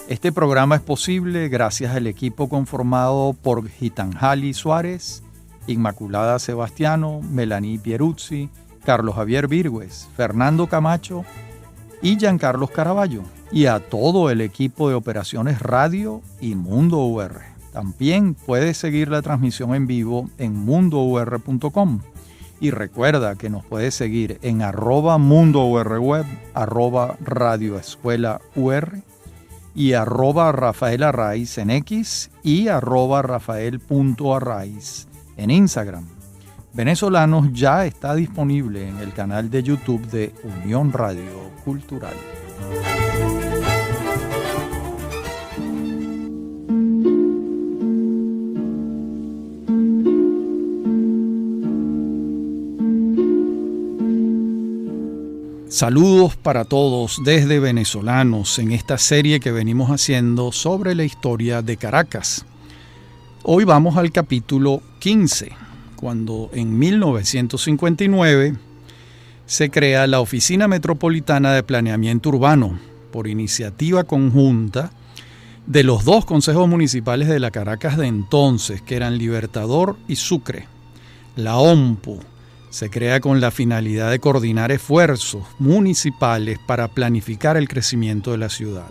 Este programa es posible gracias al equipo conformado por Gitanjali Suárez, Inmaculada Sebastiano, Melanie Pieruzzi, Carlos Javier Virgües, Fernando Camacho y Giancarlos Caraballo, y a todo el equipo de operaciones radio y Mundo UR. También puedes seguir la transmisión en vivo en mundour.com. Y recuerda que nos puedes seguir en @mundourweb, @radioescuelaur y @Rafael Arraiz en X y @Rafael.Arraiz en Instagram. Venezolanos ya está disponible en el canal de YouTube de Unión Radio Cultural. Saludos para todos desde Venezolanos en esta serie que venimos haciendo sobre la historia de Caracas. Hoy vamos al capítulo 15, cuando en 1959 se crea la Oficina Metropolitana de Planeamiento Urbano por iniciativa conjunta de los dos consejos municipales de la Caracas de entonces, que eran Libertador y Sucre. La OMPU se crea con la finalidad de coordinar esfuerzos municipales para planificar el crecimiento de la ciudad.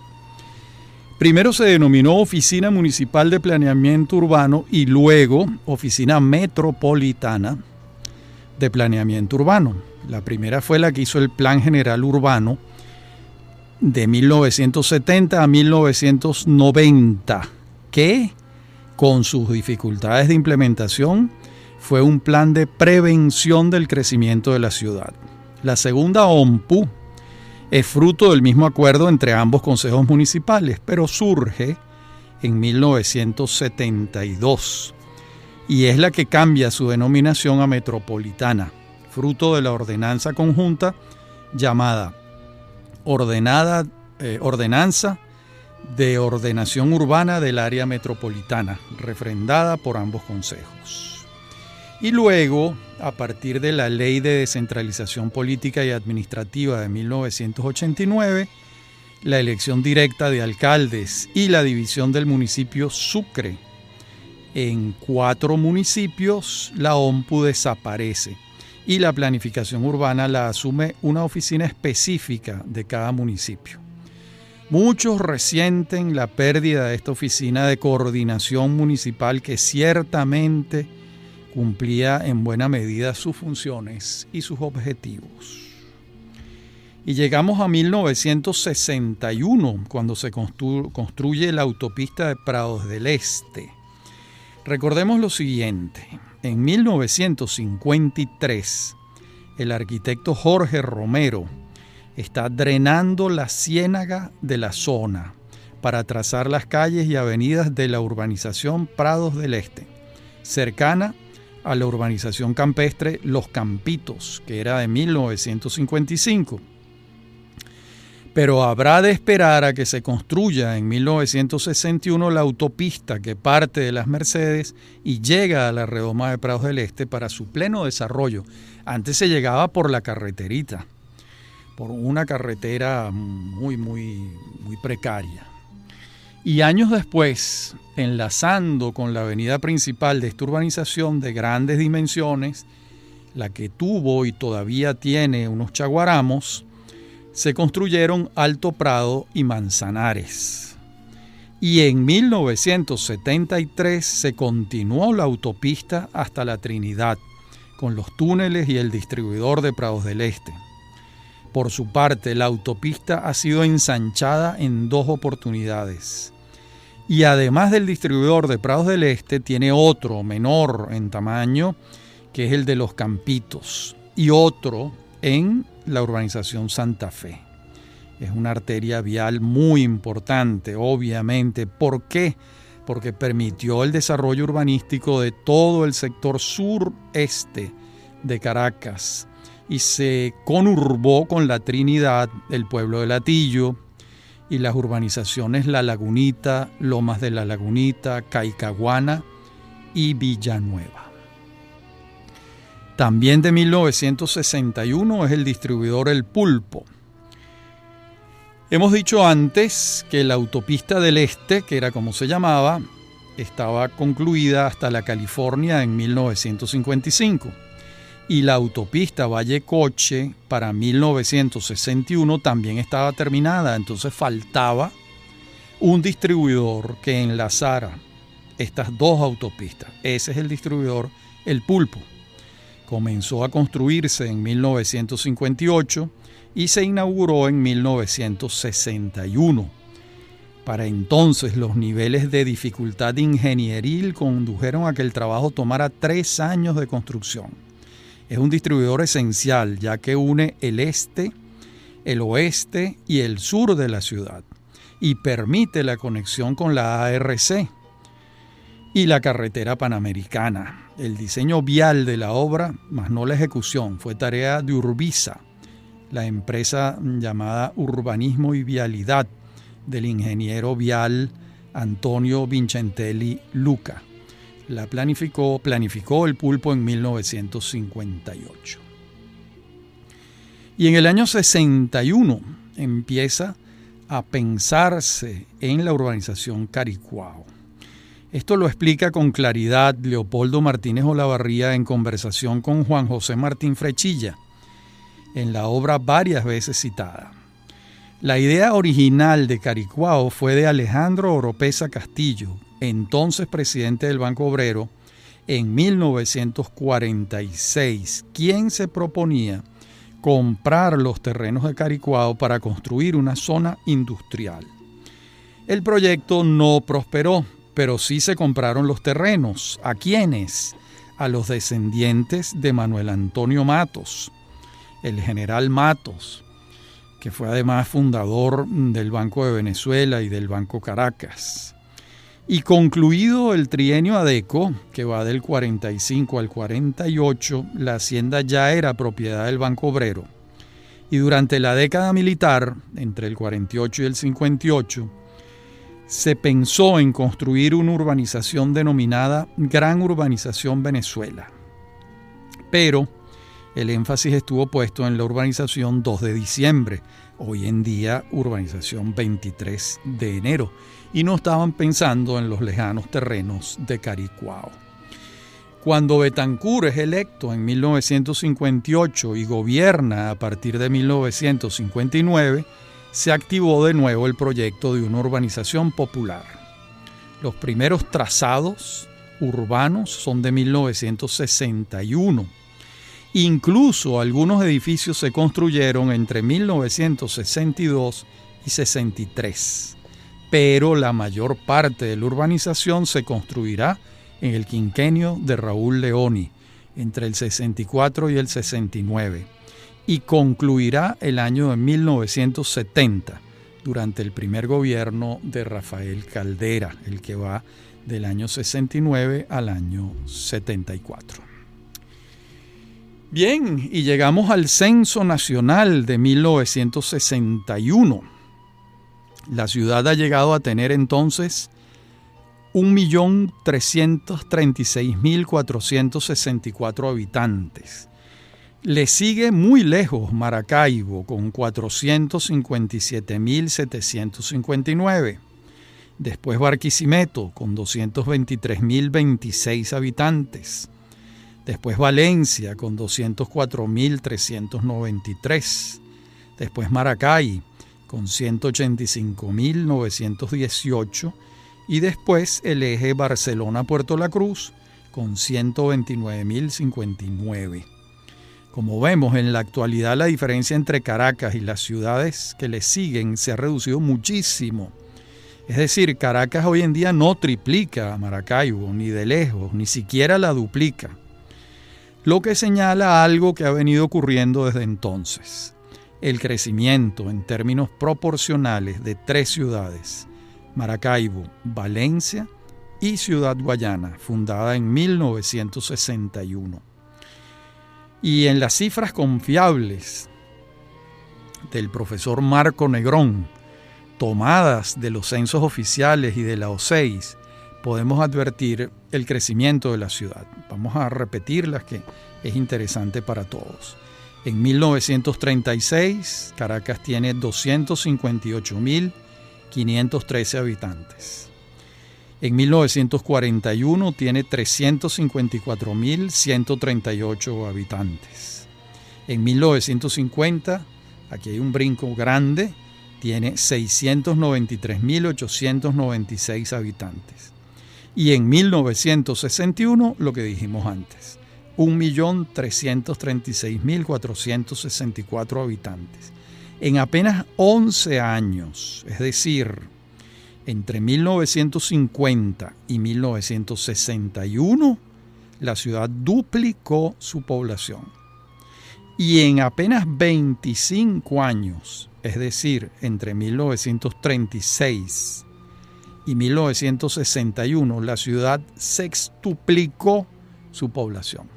Primero se denominó Oficina Municipal de Planeamiento Urbano y luego Oficina Metropolitana de Planeamiento Urbano. La primera fue la que hizo el Plan General Urbano de 1970 a 1990, que con sus dificultades de implementación fue un plan de prevención del crecimiento de la ciudad. La segunda OMPU es fruto del mismo acuerdo entre ambos consejos municipales, pero surge en 1972 y es la que cambia su denominación a metropolitana, fruto de la ordenanza conjunta llamada Ordenanza de Ordenación Urbana del Área Metropolitana, refrendada por ambos consejos. Y luego, a partir de la Ley de Descentralización Política y Administrativa de 1989, la elección directa de alcaldes y la división del municipio Sucre en 4 municipios, la OMPU desaparece y la planificación urbana la asume una oficina específica de cada municipio. Muchos resienten la pérdida de esta oficina de coordinación municipal que ciertamente cumplía en buena medida sus funciones y sus objetivos. Y llegamos a 1961, cuando se construye la autopista de Prados del Este. Recordemos lo siguiente: en 1953, el arquitecto Jorge Romero está drenando la ciénaga de la zona para trazar las calles y avenidas de la urbanización Prados del Este, cercana a la urbanización campestre Los Campitos, que era de 1955. Pero habrá de esperar a que se construya en 1961 la autopista que parte de Las Mercedes y llega a la redoma de Prados del Este para su pleno desarrollo. Antes se llegaba por la carreterita, por una carretera muy precaria. Y años después, enlazando con la avenida principal de esta urbanización de grandes dimensiones, la que tuvo y todavía tiene unos chaguaramos, se construyeron Alto Prado y Manzanares. Y en 1973 se continuó la autopista hasta la Trinidad, con los túneles y el distribuidor de Prados del Este. Por su parte, la autopista ha sido ensanchada en 2 oportunidades. Y además del distribuidor de Prados del Este, tiene otro menor en tamaño, que es el de Los Campitos, y otro en la urbanización Santa Fe. Es una arteria vial muy importante, obviamente. ¿Por qué? Porque permitió el desarrollo urbanístico de todo el sector sureste de Caracas y se conurbó con la Trinidad, el pueblo de Latillo y las urbanizaciones La Lagunita, Lomas de la Lagunita, Caicaguana y Villanueva. También de 1961 es el distribuidor El Pulpo. Hemos dicho antes que la autopista del Este, que era como se llamaba, estaba concluida hasta la California en 1955. Y la autopista Valle-Coche para 1961 también estaba terminada. Entonces faltaba un distribuidor que enlazara estas dos autopistas. Ese es el distribuidor El Pulpo. Comenzó a construirse en 1958 y se inauguró en 1961. Para entonces los niveles de dificultad ingenieril condujeron a que el trabajo tomara 3 años de construcción. Es un distribuidor esencial ya que une el este, el oeste y el sur de la ciudad y permite la conexión con la ARC y la carretera panamericana. El diseño vial de la obra, más no la ejecución, fue tarea de Urbisa, la empresa llamada Urbanismo y Vialidad del ingeniero vial Antonio Vincentelli Luca. La planificó El Pulpo en 1958. Y en el año 61 empieza a pensarse en la urbanización Caricuao. Esto lo explica con claridad Leopoldo Martínez Olavarría en conversación con Juan José Martín Frechilla, en la obra varias veces citada. La idea original de Caricuao fue de Alejandro Oropesa Castillo, entonces presidente del Banco Obrero, en 1946, quien se proponía comprar los terrenos de Caricuao para construir una zona industrial. El proyecto no prosperó, pero sí se compraron los terrenos. ¿A quiénes? A los descendientes de Manuel Antonio Matos, el general Matos, que fue además fundador del Banco de Venezuela y del Banco Caracas. Y concluido el trienio Adeco, que va del 45 al 48, la hacienda ya era propiedad del Banco Obrero. Y durante la década militar, entre el 48 y el 58, se pensó en construir una urbanización denominada Gran Urbanización Venezuela. Pero el énfasis estuvo puesto en la urbanización 2 de diciembre, hoy en día urbanización 23 de enero, y no estaban pensando en los lejanos terrenos de Caricuao. Cuando Betancur es electo en 1958 y gobierna a partir de 1959, se activó de nuevo el proyecto de una urbanización popular. Los primeros trazados urbanos son de 1961. Incluso algunos edificios se construyeron entre 1962 y 63, pero la mayor parte de la urbanización se construirá en el quinquenio de Raúl Leoni, entre el 64 y el 69, y concluirá el año de 1970, durante el primer gobierno de Rafael Caldera, el que va del año 69 al año 74. Bien, y llegamos al Censo Nacional de 1961. La ciudad ha llegado a tener entonces 1.336.464 habitantes. Le sigue muy lejos Maracaibo con 457.759. Después Barquisimeto con 223.026 habitantes. Después Valencia con 204.393. Después Maracay con 185.918. Y después el eje Barcelona-Puerto La Cruz con 129.059. Como vemos, en la actualidad la diferencia entre Caracas y las ciudades que le siguen se ha reducido muchísimo. Es decir, Caracas hoy en día no triplica a Maracaibo, ni de lejos, ni siquiera la duplica. Lo que señala algo que ha venido ocurriendo desde entonces: el crecimiento en términos proporcionales de 3 ciudades, Maracaibo, Valencia y Ciudad Guayana, fundada en 1961. Y en las cifras confiables del profesor Marco Negrón, tomadas de los censos oficiales y de la O6, podemos advertir el crecimiento de la ciudad. Vamos a repetirlas, que es interesante para todos. En 1936, Caracas tiene 258.513 habitantes. En 1941 tiene 354.138 habitantes. En 1950, aquí hay un brinco grande, tiene 693.896 habitantes. Y en 1961, lo que dijimos antes, 1.336.464 habitantes. En apenas 11 años, es decir, entre 1950 y 1961, la ciudad duplicó su población. Y en apenas 25 años, es decir, entre 1936 y 1961, la ciudad sextuplicó su población.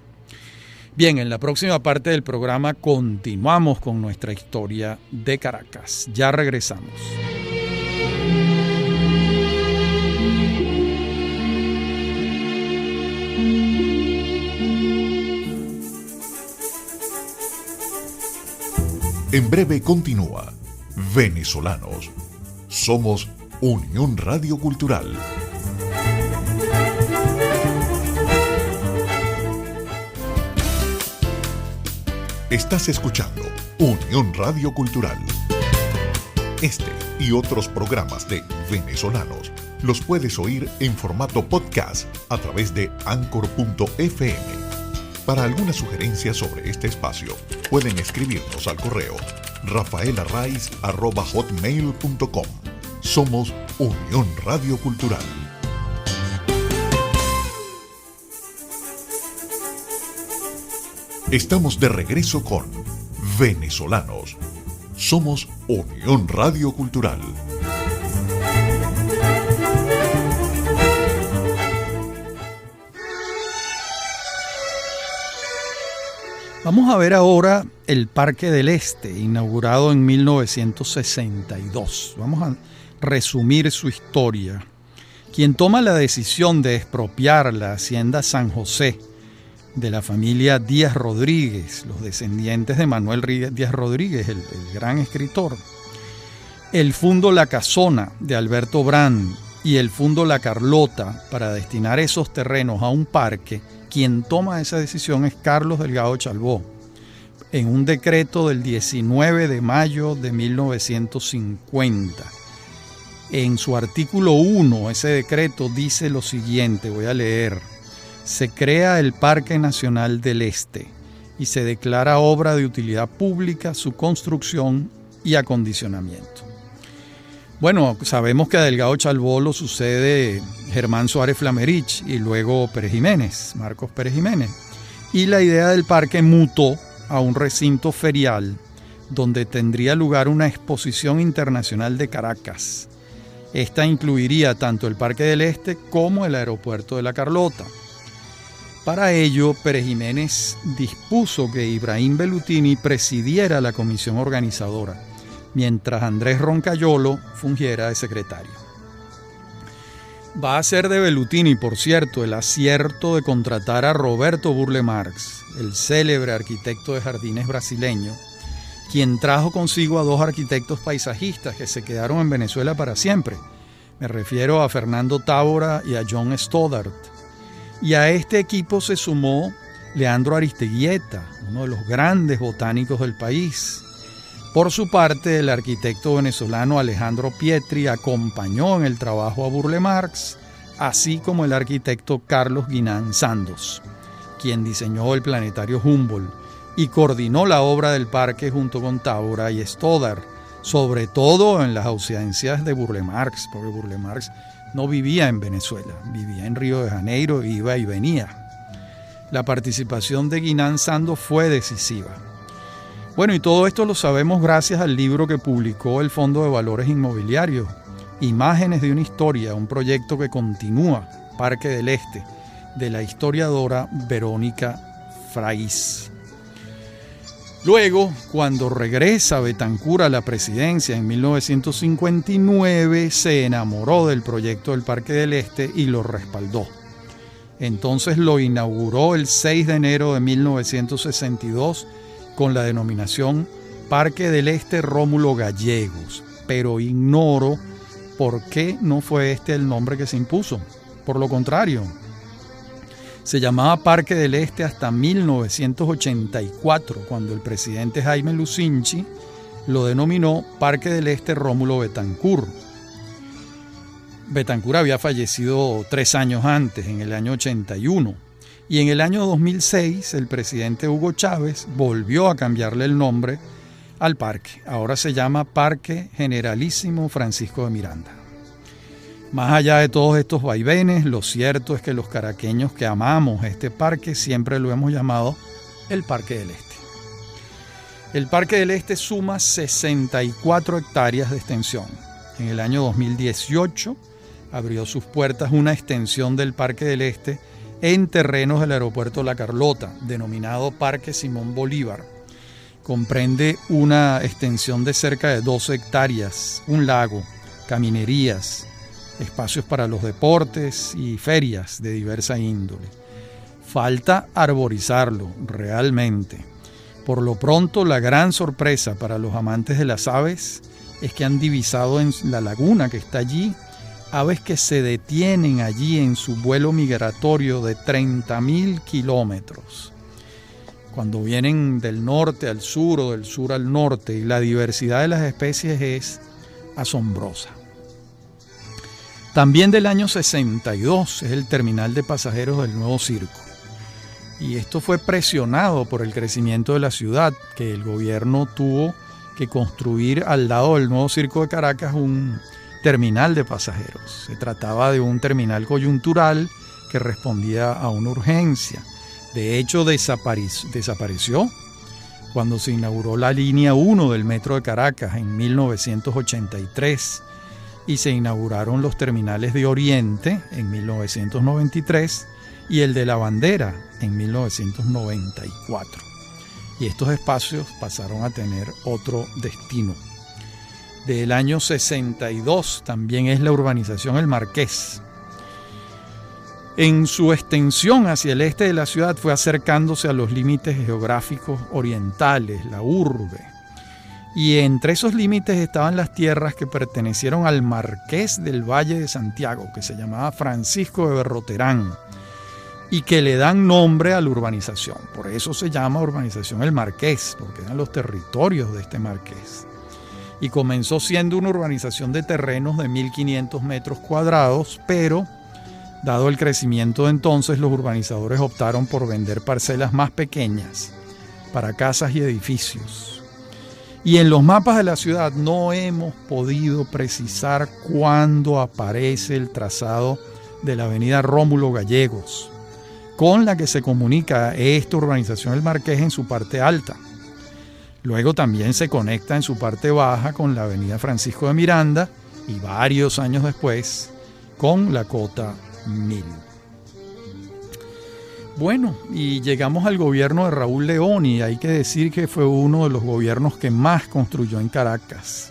Bien, en la próxima parte del programa continuamos con nuestra historia de Caracas. Ya regresamos. En breve continúa Venezolanos. Somos Unión Radio Cultural. Estás escuchando Unión Radio Cultural. Este y otros programas de Venezolanos los puedes oír en formato podcast a través de Anchor.fm. Para alguna sugerencia sobre este espacio, pueden escribirnos al correo rafaelarraiz@hotmail.com. Somos Unión Radio Cultural. Estamos de regreso con Venezolanos. Somos Unión Radio Cultural. Vamos a ver ahora el Parque del Este, inaugurado en 1962. Vamos a resumir su historia. Quien toma la decisión de expropiar la hacienda San José de la familia Díaz Rodríguez, los descendientes de Manuel Díaz Rodríguez, el gran escritor, el Fundo La Casona de Alberto Brand y el Fundo La Carlota para destinar esos terrenos a un parque, quien toma esa decisión es Carlos Delgado Chalbaud, en un decreto del 19 de mayo de 1950. En su artículo 1, ese decreto dice lo siguiente, voy a leer: se crea el Parque Nacional del Este y se declara obra de utilidad pública su construcción y acondicionamiento. Bueno, sabemos que a Delgado Chalbaud lo sucede Germán Suárez Flamerich y luego Pérez Jiménez, Marcos Pérez Jiménez. Y la idea del parque mutó a un recinto ferial donde tendría lugar una exposición internacional de Caracas. Esta incluiría tanto el Parque del Este como el aeropuerto de La Carlota. Para ello, Pérez Jiménez dispuso que Ibrahim Bellutini presidiera la comisión organizadora, mientras Andrés Roncayolo fungiera de secretario. Va a ser de Bellutini, por cierto, el acierto de contratar a Roberto Burle Marx, el célebre arquitecto de jardines brasileño, quien trajo consigo a dos arquitectos paisajistas que se quedaron en Venezuela para siempre. Me refiero a Fernando Tábora y a John Stoddart. Y a este equipo se sumó Leandro Aristeguieta, uno de los grandes botánicos del país. Por su parte, el arquitecto venezolano Alejandro Pietri acompañó en el trabajo a Burle Marx, así como el arquitecto Carlos Guinán Santos, quien diseñó el planetario Humboldt y coordinó la obra del parque junto con Tábora y Stoddart, sobre todo en las ausencias de Burle Marx, porque Burle Marx no vivía en Venezuela, vivía en Río de Janeiro, iba y venía. La participación de Guinán Santos fue decisiva. Bueno, y todo esto lo sabemos gracias al libro que publicó el Fondo de Valores Inmobiliarios, Imágenes de una Historia, un proyecto que continúa, Parque del Este, de la historiadora Verónica Fraiz. Luego, cuando regresa Betancur a la presidencia en 1959, se enamoró del proyecto del Parque del Este y lo respaldó. Entonces lo inauguró el 6 de enero de 1962 con la denominación Parque del Este Rómulo Gallegos, pero ignoro por qué no fue este el nombre que se impuso. Por lo contrario, se llamaba Parque del Este hasta 1984, cuando el presidente Jaime Lucinchi lo denominó Parque del Este Rómulo Betancourt. Betancourt había fallecido 3 años antes, en el año 81, y en el año 2006 el presidente Hugo Chávez volvió a cambiarle el nombre al parque. Ahora se llama Parque Generalísimo Francisco de Miranda. Más allá de todos estos vaivenes, lo cierto es que los caraqueños que amamos este parque siempre lo hemos llamado el Parque del Este. El Parque del Este suma 64 hectáreas de extensión. En el año 2018 abrió sus puertas una extensión del Parque del Este en terrenos del aeropuerto La Carlota, denominado Parque Simón Bolívar. Comprende una extensión de cerca de 12 hectáreas, un lago, caminerías, espacios para los deportes y ferias de diversa índole. Falta arborizarlo realmente. Por lo pronto, la gran sorpresa para los amantes de las aves es que han divisado en la laguna que está allí aves que se detienen allí en su vuelo migratorio de 30.000 kilómetros. Cuando vienen del norte al sur o del sur al norte, y la diversidad de las especies es asombrosa. También del año 62 es el terminal de pasajeros del Nuevo Circo. Y esto fue presionado por el crecimiento de la ciudad, que el gobierno tuvo que construir al lado del Nuevo Circo de Caracas un terminal de pasajeros. Se trataba de un terminal coyuntural que respondía a una urgencia. De hecho, desapareció cuando se inauguró la línea 1 del Metro de Caracas en 1983 y se inauguraron los terminales de Oriente en 1993 y el de La Bandera en 1994. Y estos espacios pasaron a tener otro destino. Del año 62 también es la urbanización El Marqués. En su extensión hacia el este de la ciudad fue acercándose a los límites geográficos orientales, la urbe. Y entre esos límites estaban las tierras que pertenecieron al Marqués del Valle de Santiago, que se llamaba Francisco de Berroterán, y que le dan nombre a la urbanización. Por eso se llama urbanización El Marqués, porque eran los territorios de este marqués. Y comenzó siendo una urbanización de terrenos de 1.500 metros cuadrados, pero dado el crecimiento de entonces, los urbanizadores optaron por vender parcelas más pequeñas para casas y edificios. Y en los mapas de la ciudad no hemos podido precisar cuándo aparece el trazado de la avenida Rómulo Gallegos, con la que se comunica esta urbanización El Marqués en su parte alta. Luego también se conecta en su parte baja con la avenida Francisco de Miranda y varios años después con la Cota 1000. Bueno, y llegamos al gobierno de Raúl León, y hay que decir que fue uno de los gobiernos que más construyó en Caracas.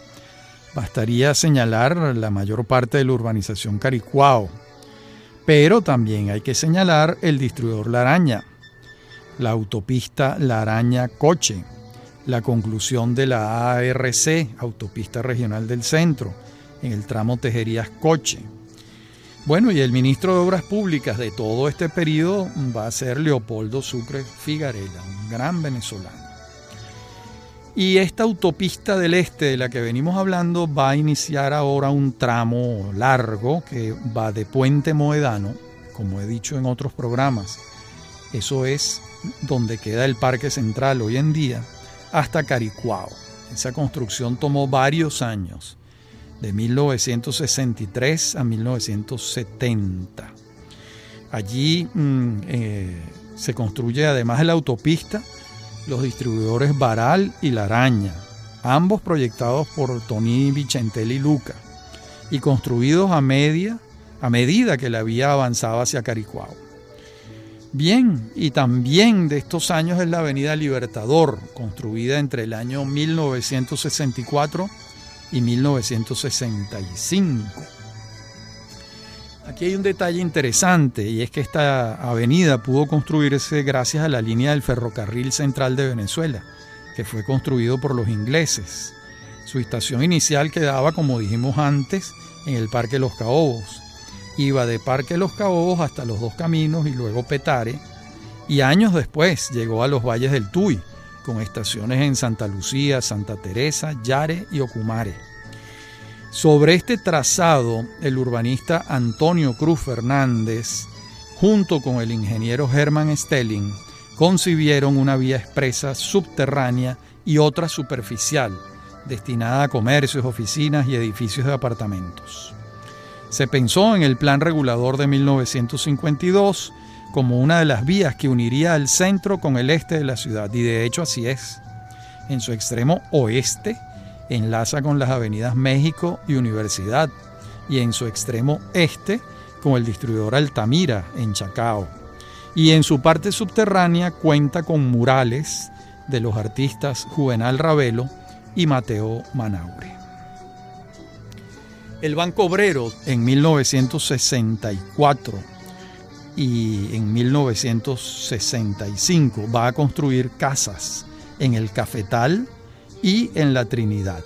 Bastaría señalar la mayor parte de la urbanización Caricuao, pero también hay que señalar el distribuidor La Araña, la autopista La Araña-Coche, la conclusión de la ARC, Autopista Regional del Centro, en el tramo Tejerías-Coche. Bueno, y el ministro de Obras Públicas de todo este periodo va a ser Leopoldo Sucre Figarela, un gran venezolano. Y esta autopista del este de la que venimos hablando va a iniciar ahora un tramo largo que va de Puente Moedano, como he dicho en otros programas. Eso es donde queda el Parque Central hoy en día, hasta Caricuao. Esa construcción tomó varios años, de 1963 a 1970. Allí se construye, además de la autopista, los distribuidores Baral y La Araña, ambos proyectados por Tony Vichentelli Luca y construidos a medida que la vía avanzaba hacia Caricuao. Bien, y también de estos años es la avenida Libertador, construida entre el año 1964 y 1965. Aquí hay un detalle interesante, y es que esta avenida pudo construirse gracias a la línea del Ferrocarril Central de Venezuela, que fue construido por los ingleses. Su estación inicial quedaba, como dijimos antes, en el Parque Los Caobos. Iba de Parque Los Caobos hasta Los Dos Caminos y luego Petare, y años después llegó a los Valles del Tuy, con estaciones en Santa Lucía, Santa Teresa, Yare y Ocumare. Sobre este trazado, el urbanista Antonio Cruz Fernández, junto con el ingeniero Hermann Stelling, concibieron una vía expresa subterránea y otra superficial, destinada a comercios, oficinas y edificios de apartamentos. Se pensó en el Plan Regulador de 1952 como una de las vías que uniría el centro con el este de la ciudad, y de hecho así es. En su extremo oeste enlaza con las avenidas México y Universidad, y en su extremo este con el distribuidor Altamira en Chacao. Y en su parte subterránea cuenta con murales de los artistas Juvenal Ravelo y Mateo Manaure. El Banco Obrero en 1964 y en 1965 va a construir casas en el Cafetal y en la Trinidad.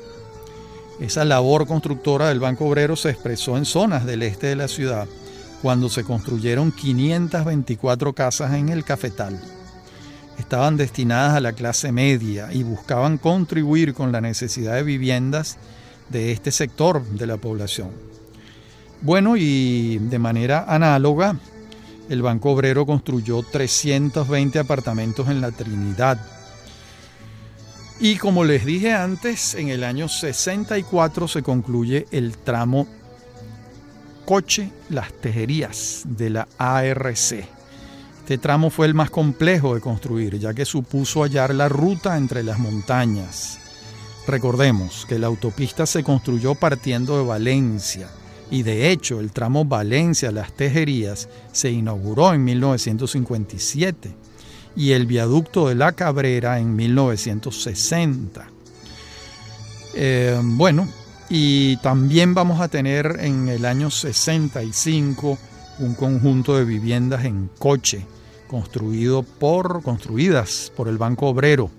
Esa labor constructora del Banco Obrero se expresó en zonas del este de la ciudad, cuando se construyeron 524 casas en el Cafetal. Estaban destinadas a la clase media y buscaban contribuir con la necesidad de viviendas de este sector de la población. Bueno, y de manera análoga, el Banco Obrero construyó 320 apartamentos en la Trinidad. Y como les dije antes, en el año 64 se concluye el tramo Coche-Las Tejerías de la ARC. Este tramo fue el más complejo de construir, ya que supuso hallar la ruta entre las montañas. Recordemos que la autopista se construyó partiendo de Valencia, y de hecho el tramo Valencia-Las Tejerías se inauguró en 1957 y el viaducto de la Cabrera en 1960. Y también vamos a tener en el año 65 un conjunto de viviendas en Coche construidas por el Banco Obrero,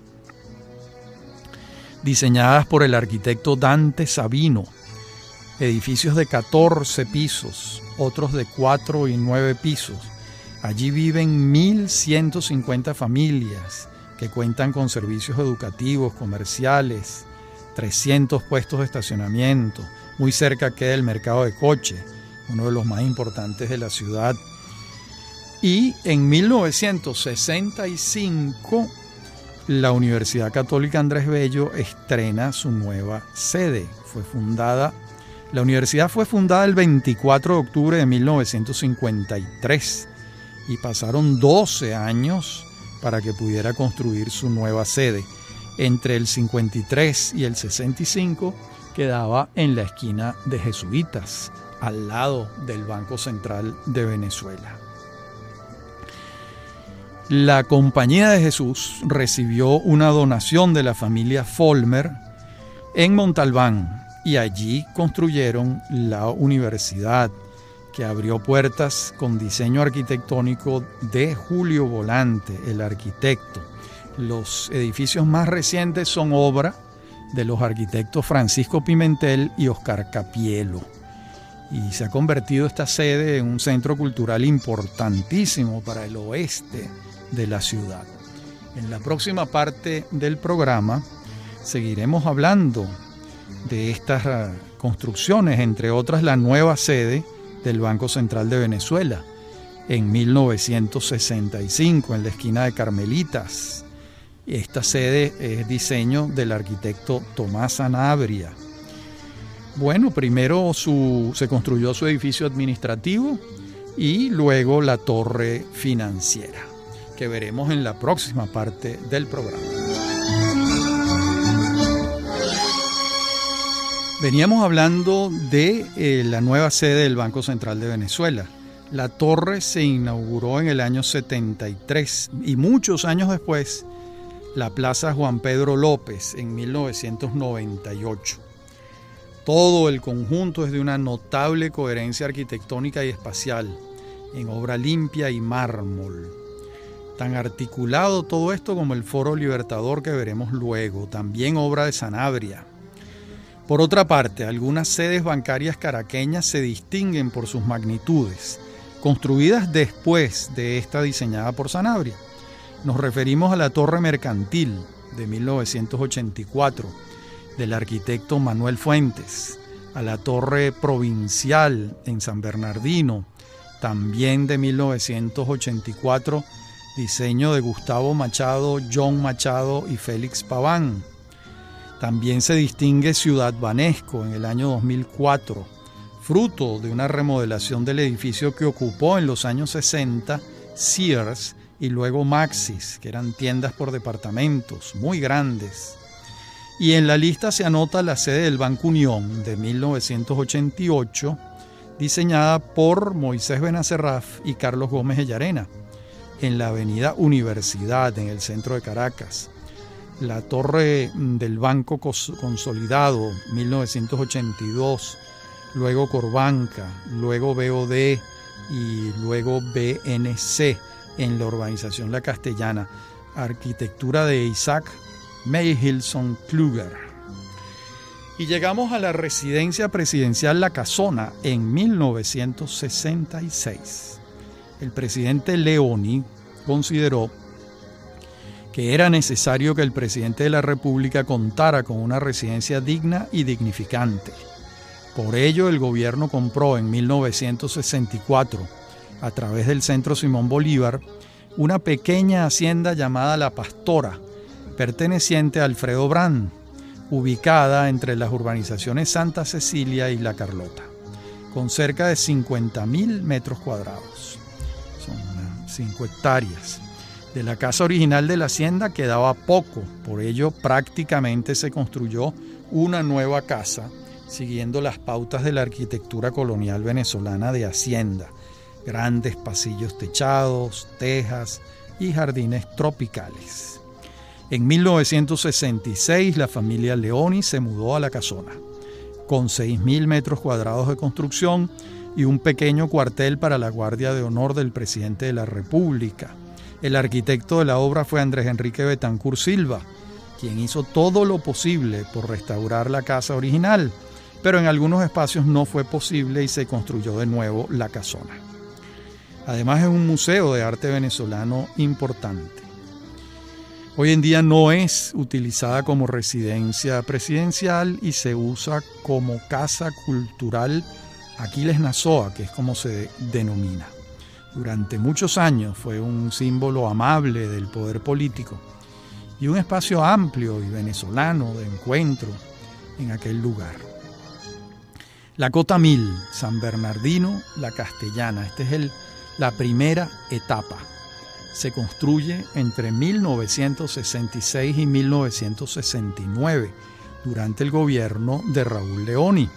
diseñadas por el arquitecto Dante Sabino. Edificios de 14 pisos, otros de 4 y 9 pisos. Allí viven 1.150 familias que cuentan con servicios educativos, comerciales, 300 puestos de estacionamiento. Muy cerca queda el mercado de Coche, uno de los más importantes de la ciudad. Y en 1965, la Universidad Católica Andrés Bello estrena su nueva sede. La universidad fue fundada el 24 de octubre de 1953 y pasaron 12 años para que pudiera construir su nueva sede. Entre el 53 y el 65 quedaba en la esquina de Jesuitas, al lado del Banco Central de Venezuela. La Compañía de Jesús recibió una donación de la familia Folmer en Montalbán, y allí construyeron la universidad, que abrió puertas con diseño arquitectónico de Julio Volante, el arquitecto. Los edificios más recientes son obra de los arquitectos Francisco Pimentel y Oscar Capielo. Y se ha convertido esta sede en un centro cultural importantísimo para el oeste de la ciudad. En la próxima parte del programa seguiremos hablando de estas construcciones, entre otras la nueva sede del Banco Central de Venezuela en 1965 en la esquina de Carmelitas. Esta sede es diseño del arquitecto Tomás Sanabria. Bueno, primero se construyó su edificio administrativo y luego la torre financiera, que veremos en la próxima parte del programa. Veníamos hablando de la nueva sede del Banco Central de Venezuela. La torre se inauguró en el año 73 y muchos años después la Plaza Juan Pedro López en 1998. Todo el conjunto es de una notable coherencia arquitectónica y espacial, en obra limpia y mármol. Tan articulado todo esto como el Foro Libertador que veremos luego, también obra de Sanabria. Por otra parte, algunas sedes bancarias caraqueñas se distinguen por sus magnitudes, construidas después de esta diseñada por Sanabria. Nos referimos a la Torre Mercantil de 1984, del arquitecto Manuel Fuentes, a la Torre Provincial en San Bernardino, también de 1984, diseño de Gustavo Machado, John Machado y Félix Paván. También se distingue Ciudad Banesco en el año 2004, fruto de una remodelación del edificio que ocupó en los años 60 Sears y luego Maxis, que eran tiendas por departamentos muy grandes. Y en la lista se anota la sede del Banco Unión de 1988, diseñada por Moisés Benacerraf y Carlos Gómez de Llarena, en la avenida Universidad, en el centro de Caracas. La torre del Banco Consolidado, 1982, luego Corbanca, luego BOD y luego BNC en la urbanización La Castellana, arquitectura de Isaac Meyhilson Kluger. Y llegamos a la residencia presidencial La Casona en 1966. El presidente Leoni consideró que era necesario que el presidente de la República contara con una residencia digna y dignificante. Por ello, el gobierno compró en 1964, a través del Centro Simón Bolívar, una pequeña hacienda llamada La Pastora, perteneciente a Alfredo Brand, ubicada entre las urbanizaciones Santa Cecilia y La Carlota, con cerca de 50.000 metros cuadrados. Son 5 hectáreas. De la casa original de la hacienda quedaba poco, por ello prácticamente se construyó una nueva casa, siguiendo las pautas de la arquitectura colonial venezolana de hacienda, grandes pasillos techados, tejas y jardines tropicales. En 1966 la familia Leoni se mudó a La Casona, con 6.000 metros cuadrados de construcción y un pequeño cuartel para la Guardia de Honor del presidente de la República. El arquitecto de la obra fue Andrés Enrique Betancur Silva, quien hizo todo lo posible por restaurar la casa original, pero en algunos espacios no fue posible y se construyó de nuevo La Casona. Además es un museo de arte venezolano importante. Hoy en día no es utilizada como residencia presidencial y se usa como casa cultural Aquiles Nazoa, que es como se denomina. Durante muchos años fue un símbolo amable del poder político y un espacio amplio y venezolano de encuentro en aquel lugar. La Cota 1000, San Bernardino, La Castellana. Esta es la primera etapa. Se construye entre 1966 y 1969 durante el gobierno de Raúl Leoni.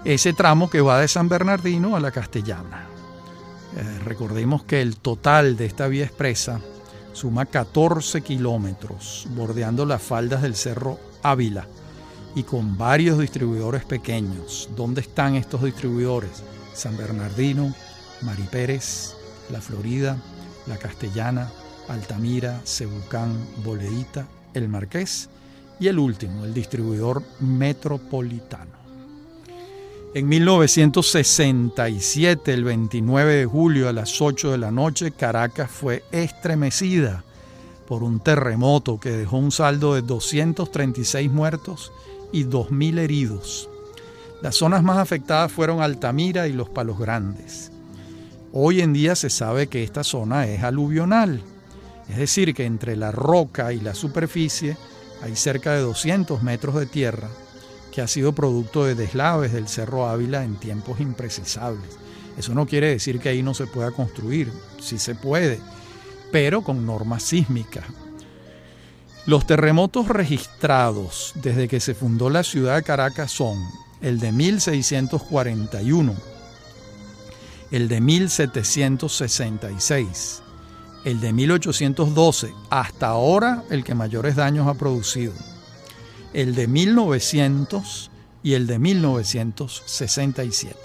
Ese tramo que va de San Bernardino a La Castellana. Recordemos que el total de esta vía expresa suma 14 kilómetros, bordeando las faldas del Cerro Ávila y con varios distribuidores pequeños. ¿Dónde están estos distribuidores? San Bernardino, Mari Pérez, La Florida, La Castellana, Altamira, Cebucán, Boledita, El Marqués y el último, el distribuidor metropolitano. En 1967, el 29 de julio a las 8 de la noche, Caracas fue estremecida por un terremoto que dejó un saldo de 236 muertos y 2.000 heridos. Las zonas más afectadas fueron Altamira y Los Palos Grandes. Hoy en día se sabe que esta zona es aluvional, es decir, que entre la roca y la superficie hay cerca de 200 metros de tierra que ha sido producto de deslaves del Cerro Ávila en tiempos imprecisables. Eso no quiere decir que ahí no se pueda construir, sí se puede, pero con normas sísmicas. Los terremotos registrados desde que se fundó la ciudad de Caracas son el de 1641, el de 1766, el de 1812, hasta ahora el que mayores daños ha producido, el de 1900 y el de 1967.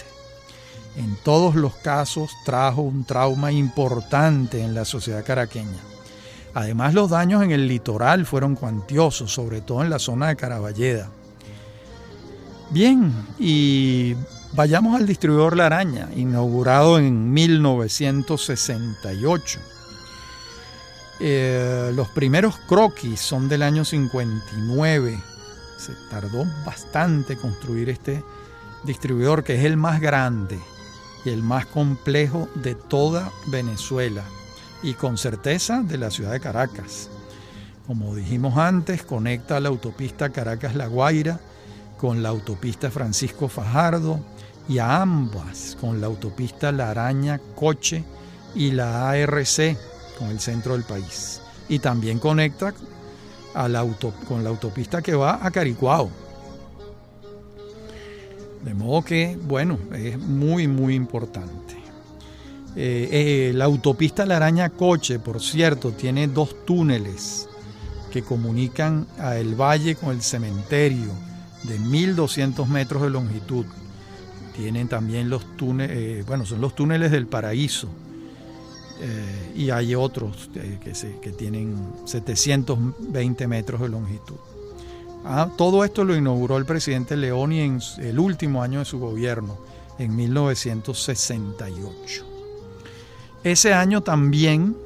En todos los casos trajo un trauma importante en la sociedad caraqueña. Además, los daños en el litoral fueron cuantiosos, sobre todo en la zona de Caraballeda. Bien, y vayamos al distribuidor La Araña, inaugurado en 1968. Los primeros croquis son del año 59. Se tardó bastante construir este distribuidor, que es el más grande y el más complejo de toda Venezuela y con certeza de la ciudad de Caracas. Como dijimos antes, conecta la autopista Caracas-La Guaira con la autopista Francisco Fajardo y a ambas con la autopista La Araña-Coche y la ARC con el centro del país. Y también conecta con la autopista que va a Caricuao. De modo que, bueno, es muy, muy importante. La autopista La Araña-Coche, por cierto, tiene 2 túneles que comunican a El Valle con el cementerio de 1.200 metros de longitud. Tienen también los túneles, son los túneles del Paraíso. Y hay otros que tienen 720 metros de longitud. Todo esto lo inauguró el presidente Leoni en el último año de su gobierno, en 1968. Ese año también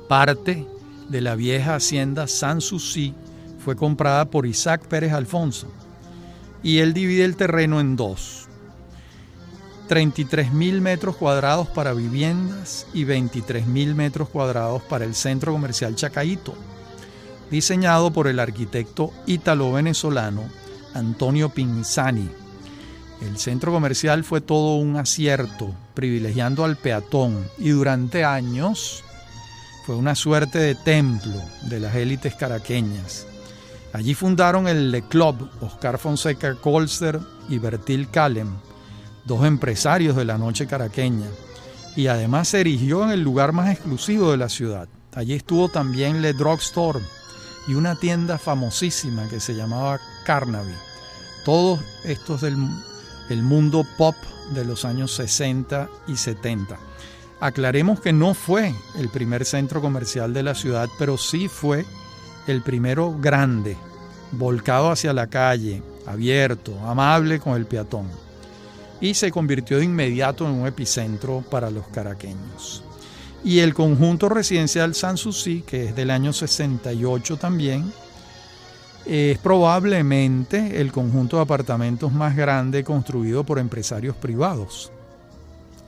parte de la vieja hacienda Sanssouci fue comprada por Isaac Pérez Alfonso y él divide el terreno en 2. 33.000 metros cuadrados para viviendas y 23.000 metros cuadrados para el centro comercial Chacaíto, diseñado por el arquitecto ítalo-venezolano Antonio Pinzani. El centro comercial fue todo un acierto, privilegiando al peatón, y durante años fue una suerte de templo de las élites caraqueñas. Allí fundaron el Le Club Oscar Fonseca Colster y Bertil Kalem, 2 empresarios de la noche caraqueña, y además se erigió en el lugar más exclusivo de la ciudad. Allí estuvo también Le Drugstore y una tienda famosísima que se llamaba Carnaby. Todos estos del mundo pop de los años 60 y 70. Aclaremos que no fue el primer centro comercial de la ciudad, pero sí fue el primero grande, volcado hacia la calle, abierto, amable con el peatón. Y se convirtió de inmediato en un epicentro para los caraqueños. Y el conjunto residencial Sanssouci, que es del año 68 también, es probablemente el conjunto de apartamentos más grande construido por empresarios privados.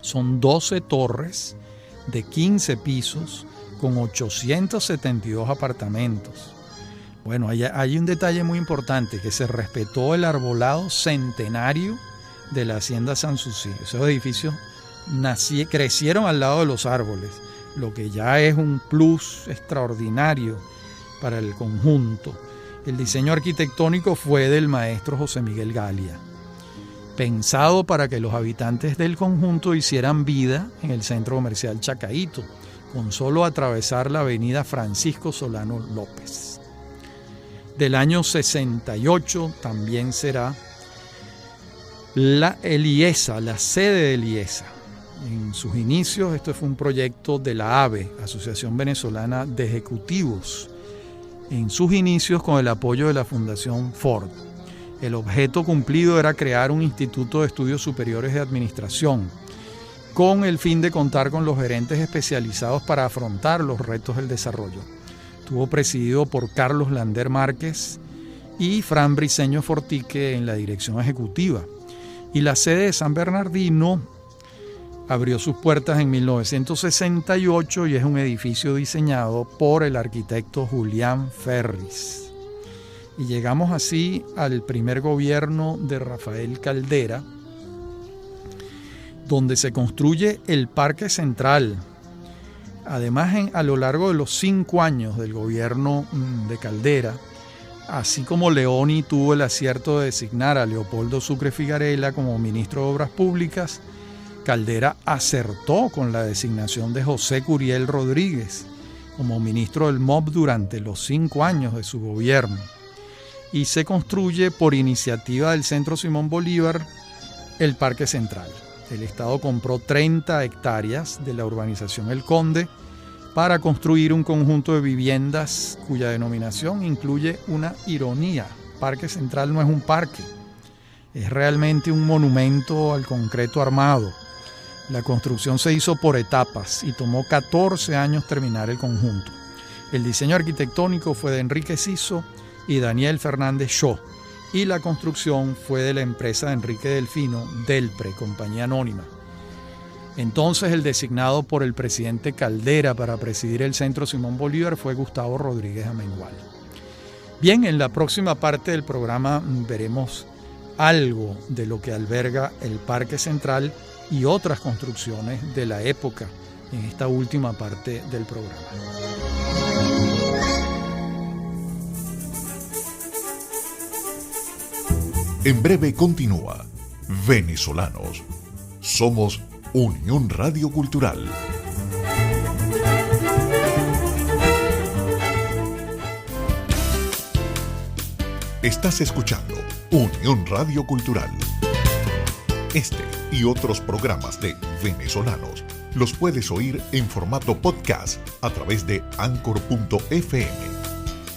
Son 12 torres de 15 pisos con 872 apartamentos. Bueno, hay un detalle muy importante, que se respetó el arbolado centenario de la hacienda Sanssouci. Esos edificios crecieron al lado de los árboles, lo que ya es un plus extraordinario para el conjunto. El diseño arquitectónico fue del maestro José Miguel Galia, pensado para que los habitantes del conjunto hicieran vida en el centro comercial Chacaíto, con solo atravesar la avenida Francisco Solano López. Del año 68 también será la Eliesa, la sede de Eliesa. En sus inicios, esto fue un proyecto de la AVE, Asociación Venezolana de Ejecutivos, en sus inicios con el apoyo de la Fundación Ford. El objeto cumplido era crear un instituto de estudios superiores de administración, con el fin de contar con los gerentes especializados para afrontar los retos del desarrollo. Estuvo presidido por Carlos Lander Márquez y Fran Briceño Fortique en la dirección ejecutiva. Y la sede de San Bernardino abrió sus puertas en 1968 y es un edificio diseñado por el arquitecto Julián Ferris. Y llegamos así al primer gobierno de Rafael Caldera, donde se construye el Parque Central. Además, a lo largo de los 5 años del gobierno de Caldera, así como Leoni tuvo el acierto de designar a Leopoldo Sucre Figarela como ministro de Obras Públicas, Caldera acertó con la designación de José Curiel Rodríguez como ministro del MOB durante los 5 años de su gobierno. Y se construye por iniciativa del Centro Simón Bolívar el Parque Central. el Estado compró 30 hectáreas de la urbanización El Conde para construir un conjunto de viviendas cuya denominación incluye una ironía. Parque Central no es un parque, es realmente un monumento al concreto armado. La construcción se hizo por etapas y tomó 14 años terminar el conjunto. El diseño arquitectónico fue de Enrique Siso y Daniel Fernández Shaw, y la construcción fue de la empresa de Enrique Delfino, Delpre, compañía anónima. Entonces el designado por el presidente Caldera para presidir el Centro Simón Bolívar fue Gustavo Rodríguez Amengual. Bien, en la próxima parte del programa veremos algo de lo que alberga el Parque Central y otras construcciones de la época en esta última parte del programa. En breve continúa Venezolanos. Somos Unión Radio Cultural. Estás escuchando Unión Radio Cultural. Este y otros programas de Venezolanos los puedes oír en formato podcast a través de Anchor.fm.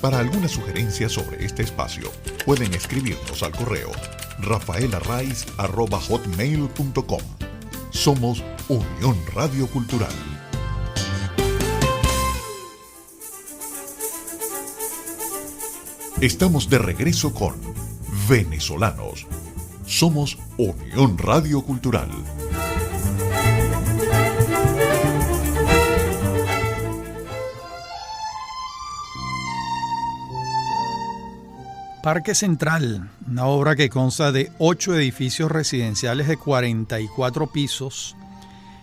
Para alguna sugerencia sobre este espacio, pueden escribirnos al correo rafaelarraiz@hotmail.com. Somos Unión Radio Cultural. Estamos de regreso con Venezolanos. Somos Unión Radio Cultural. Parque Central, una obra que consta de 8 edificios residenciales de 44 pisos,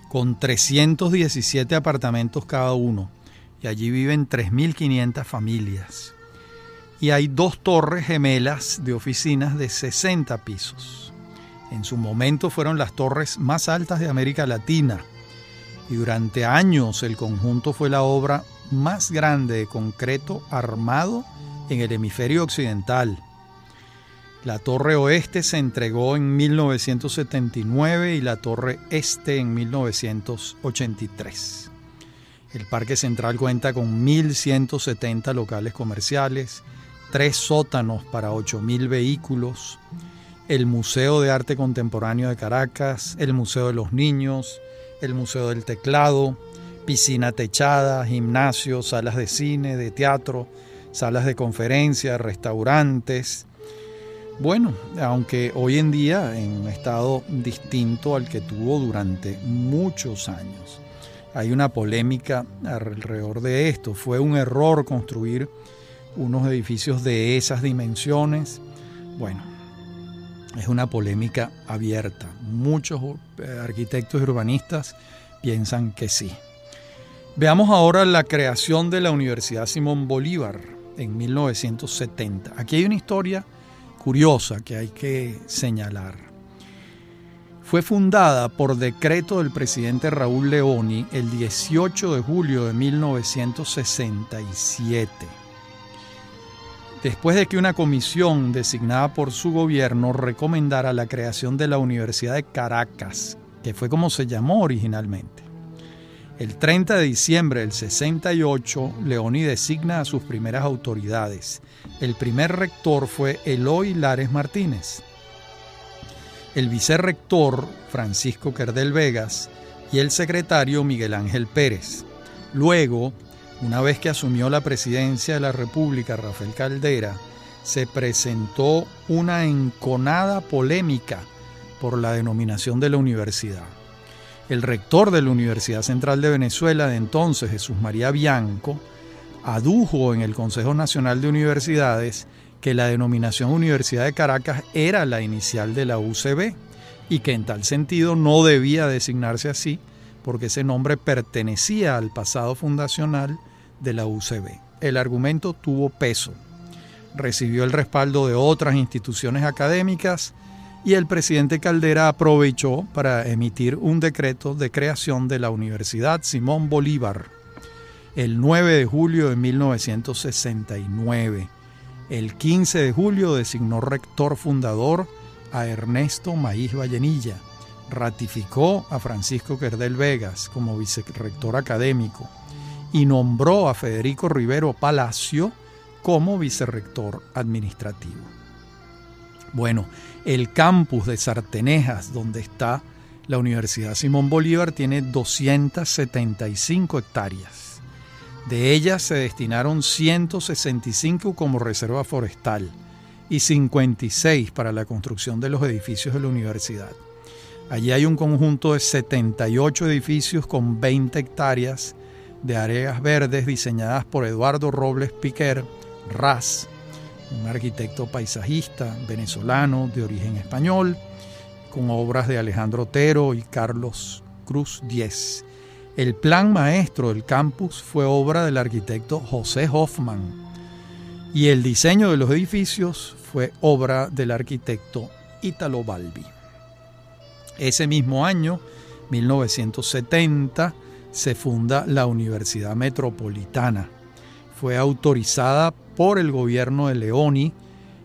con 317 apartamentos cada uno, y allí viven 3.500 familias. Y hay 2 torres gemelas de oficinas de 60 pisos. En su momento fueron las torres más altas de América Latina, y durante años el conjunto fue la obra más grande de concreto armado en el hemisferio occidental. La torre oeste se entregó en 1979 y la torre este en 1983. El Parque Central cuenta con 1.170 locales comerciales, 3 sótanos para 8.000 vehículos, el Museo de Arte Contemporáneo de Caracas, el Museo de los Niños, el Museo del Teclado, piscina techada, gimnasio, salas de cine, de teatro, salas de conferencias, restaurantes. Bueno, aunque hoy en día en un estado distinto al que tuvo durante muchos años. Hay una polémica alrededor de esto. ¿Fue un error construir unos edificios de esas dimensiones? Bueno, es una polémica abierta. Muchos arquitectos y urbanistas piensan que sí. Veamos ahora la creación de la Universidad Simón Bolívar en 1970. Aquí hay una historia curiosa que hay que señalar. Fue fundada por decreto del presidente Raúl Leoni el 18 de julio de 1967. Después de que una comisión designada por su gobierno recomendara la creación de la Universidad de Caracas, que fue como se llamó originalmente. El 30 de diciembre del 68, Leoni designa a sus primeras autoridades. El primer rector fue Eloy Lares Martínez, el vicerrector Francisco Querdel Vegas y el secretario Miguel Ángel Pérez. Luego, una vez que asumió la presidencia de la República Rafael Caldera, se presentó una enconada polémica por la denominación de la universidad. El rector de la Universidad Central de Venezuela de entonces, Jesús María Bianco, adujo en el Consejo Nacional de Universidades que la denominación Universidad de Caracas era la inicial de la UCB y que en tal sentido no debía designarse así porque ese nombre pertenecía al pasado fundacional de la UCB. El argumento tuvo peso, recibió el respaldo de otras instituciones académicas y el presidente Caldera aprovechó para emitir un decreto de creación de la Universidad Simón Bolívar el 9 de julio de 1969. El 15 de julio designó rector fundador a Ernesto Maíz Vallenilla, ratificó a Francisco Kerdel Vegas como vicerrector académico y nombró a Federico Rivero Palacio como vicerrector administrativo. Bueno, el campus de Sartenejas, donde está la Universidad Simón Bolívar, tiene 275 hectáreas. De ellas se destinaron 165 como reserva forestal y 56 para la construcción de los edificios de la universidad. Allí hay un conjunto de 78 edificios con 20 hectáreas de áreas verdes diseñadas por Eduardo Robles Piquer Ras, un arquitecto paisajista venezolano de origen español, con obras de Alejandro Otero y Carlos Cruz Diez. El plan maestro del campus fue obra del arquitecto José Hoffman y el diseño de los edificios fue obra del arquitecto Ítalo Balbi. Ese mismo año, 1970, se funda la Universidad Metropolitana. Fue autorizada por el gobierno de Leoni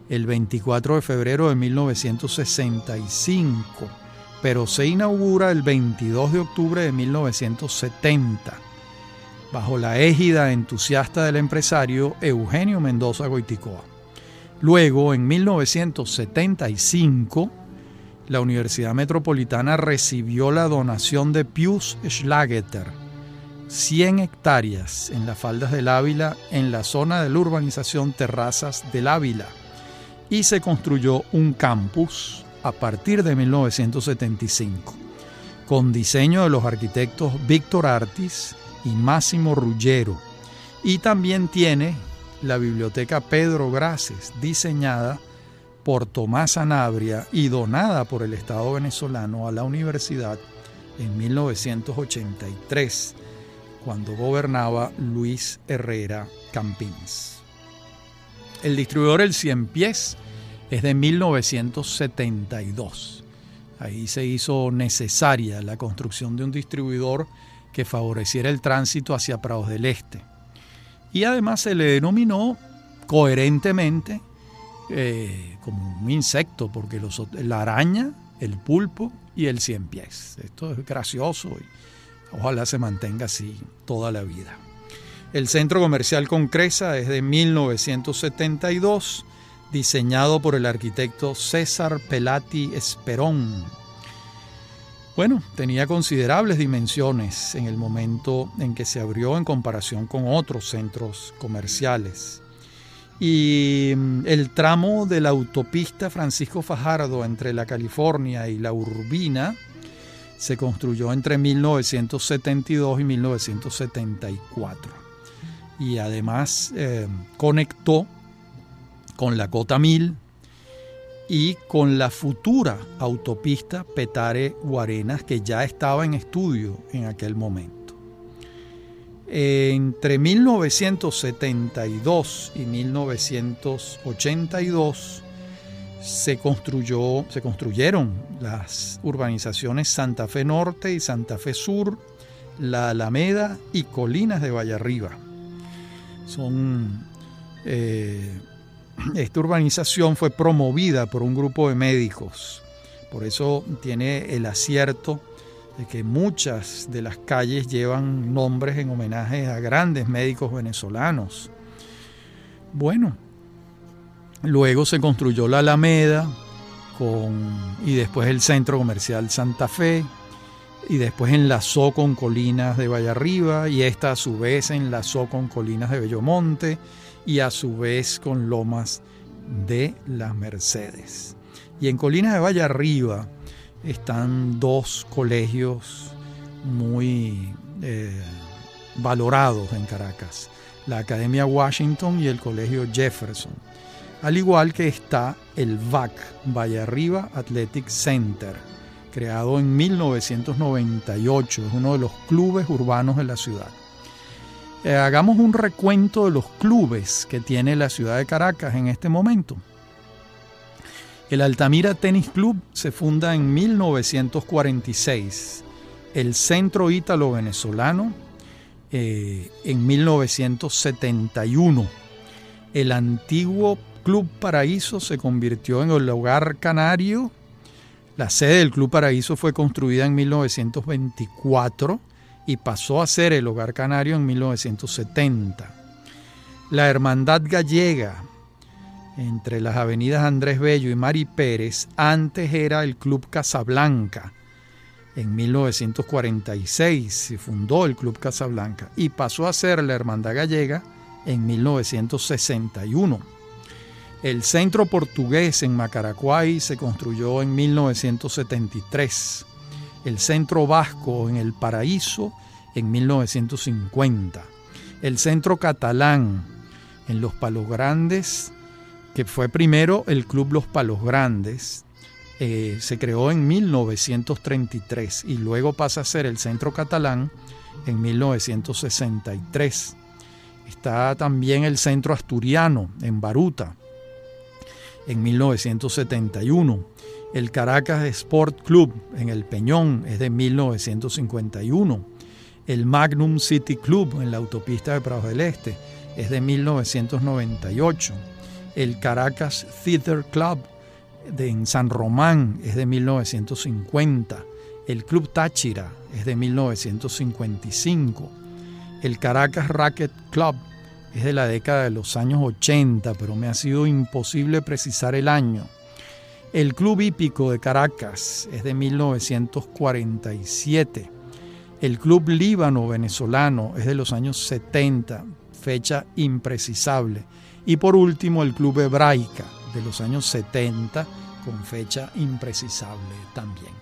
el 24 de febrero de 1965, pero se inaugura el 22 de octubre de 1970, bajo la égida entusiasta del empresario Eugenio Mendoza Goyticoa. Luego, en 1975, la Universidad Metropolitana recibió la donación de Pius Schlageter, 100 hectáreas en las faldas del Ávila, en la zona de la urbanización Terrazas del Ávila, y se construyó un campus a partir de 1975, con diseño de los arquitectos Víctor Artis y Máximo Ruggiero, y también tiene la biblioteca Pedro Graces, diseñada por Tomás Sanabria y donada por el Estado venezolano a la universidad en 1983, cuando gobernaba Luis Herrera Campins. El distribuidor El Cien Pies es de 1972. Ahí se hizo necesaria la construcción de un distribuidor que favoreciera el tránsito hacia Prados del Este. Y además se le denominó coherentemente como un insecto, porque la araña, el pulpo y el cien pies. Esto es gracioso y ojalá se mantenga así toda la vida. El centro comercial Concresa es de 1972, diseñado por el arquitecto César Pelati Esperón. Bueno, tenía considerables dimensiones en el momento en que se abrió en comparación con otros centros comerciales. Y el tramo de la autopista Francisco Fajardo entre la California y la Urbina se construyó entre 1972 y 1974. Y además conectó con la Cota 1000 y con la futura autopista Petare-Guarenas, que ya estaba en estudio en aquel momento. Entre 1972 y 1982 se construyeron las urbanizaciones Santa Fe Norte y Santa Fe Sur, La Alameda y Colinas de Vallarriba. Esta urbanización fue promovida por un grupo de médicos, por eso tiene el acierto de que muchas de las calles llevan nombres en homenaje a grandes médicos venezolanos. Bueno, luego se construyó la Alameda y después el centro comercial Santa Fe, y después enlazó con Colinas de Vallarriba, y esta a su vez enlazó con Colinas de Bellomonte y a su vez con Lomas de las Mercedes. Y en Colinas de Vallarriba están dos colegios muy valorados en Caracas, la Academia Washington y el Colegio Jefferson, al igual que está el VAC, Vallarriba Athletic Center, creado en 1998, es uno de los clubes urbanos de la ciudad. Hagamos un recuento de los clubes que tiene la ciudad de Caracas en este momento. El Altamira Tenis Club se funda en 1946, el Centro Ítalo Venezolano en 1971. El antiguo Club Paraíso se convirtió en el Hogar Canario La sede del Club Paraíso fue construida en 1924 y pasó a ser el Hogar Canario en 1970. La Hermandad Gallega, entre las avenidas Andrés Bello y Mari Pérez, antes era el Club Casablanca. En 1946 se fundó el Club Casablanca y pasó a ser la Hermandad Gallega en 1961. El Centro Portugués en Macaracuay se construyó en 1973. El Centro Vasco en El Paraíso en 1950. El Centro Catalán en Los Palos Grandes, que fue primero el Club Los Palos Grandes, se creó en 1933 y luego pasa a ser el Centro Catalán en 1963. Está también el Centro Asturiano en Baruta en 1971. El Caracas Sport Club en El Peñón es de 1951. El Magnum City Club en la autopista de Prados del Este es de 1998. El Caracas Theater Club en San Román es de 1950. El Club Táchira es de 1955. El Caracas Racquet Club es de la década de los años 80, pero me ha sido imposible precisar el año. El Club Hípico de Caracas es de 1947. El Club Líbano Venezolano es de los años 70, fecha imprecisable. Y por último, el Club Hebraica de los años 70, con fecha imprecisable también.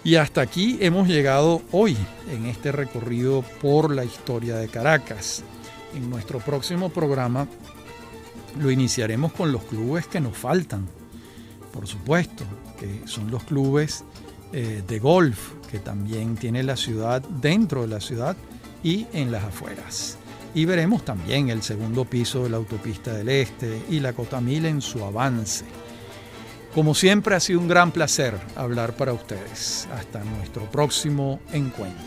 Y hasta aquí hemos llegado hoy en este recorrido por la historia de Caracas. En nuestro próximo programa lo iniciaremos con los clubes que nos faltan, por supuesto, que son los clubes de golf, que también tiene la ciudad dentro de la ciudad y en las afueras. Y veremos también el segundo piso de la autopista del Este y la Cota 1000 en su avance. Como siempre, ha sido un gran placer hablar para ustedes. Hasta nuestro próximo encuentro.